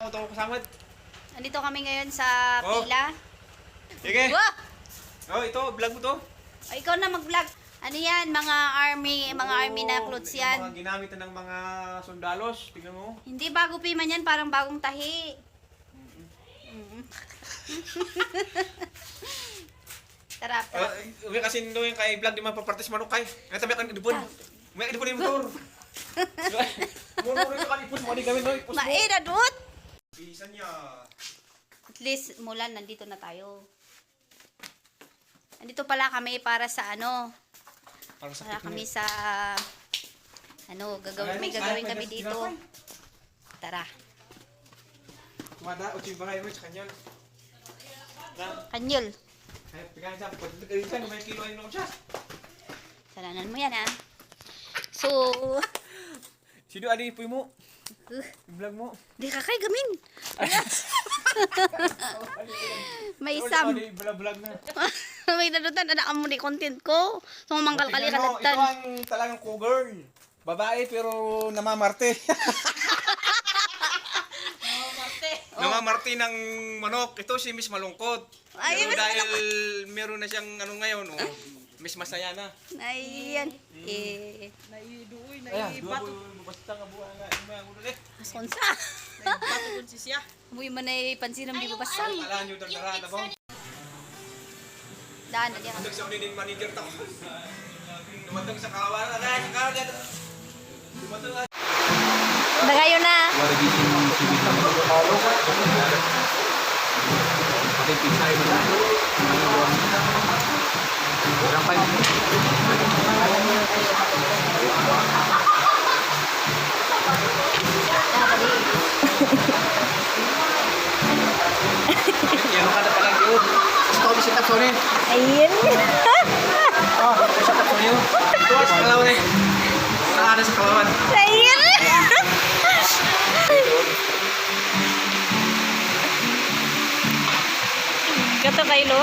Ito ko kasama. Andito kami ngayon sa pila. Sige. Wow! Oh, ito, vlog mo to. O, ikaw na mag-vlog. Ano yan? Mga army na clothes yan. Mga ginamit ng mga sundalos. Tingnan mo. Hindi bago piman yan, parang bagong tahi. Tara, tara. Uwi kasi nito yung kay vlog di mapapartis manok kay. Kaya tabi kan idipon. May idipon yung motor. Muro rin ka ipos mo di kami no ipos mo. Maeda duot! Bilisan niya. At least, mulan, nandito na tayo. Nandito pala kami para sa ano. Para sa Para kami sa ano, may gagawin kami dito. Tara. Kumada o chimbangay mo sa kanyan. Na, Kanyol. ay pigan sa pagod ka rin may kilo ay no siya. Salanan mo yan, ha? So, Sino ani ipoy mo? Vlog mo. di ka kay gamin. May isam. Vlog na. May nadutan, anak mo ni content ko. So, mangkal kali Tingnan mo, ito kalagtan. ang talagang cougar. Babae pero namamarte. Namamarte ng manok. Ito si Miss Malungkot. Ay, Pero Miss dahil meron na siyang ano ngayon, Miss Masaya na. Ayan. Naiduoy, Ayan, naibato. basta nga buwan nga. Yung ulo eh. Sonsa. Naibato kun si siya. Muy man ay pansinam di babasang. Alam nyo dardaran na ba? Daan na diyan. Dumatag sa unin manager to. Dumatag sa kawan. Sa kawan. Dumatag nga. Dagayo na. Yan ka na pala yun. Gusto ko si Tapsoni. Ayun. Oh, sa Tapsoni yun. Ito sa Kalawan eh. Nakana sa Kalawan. Ayun. Kato kay Lo.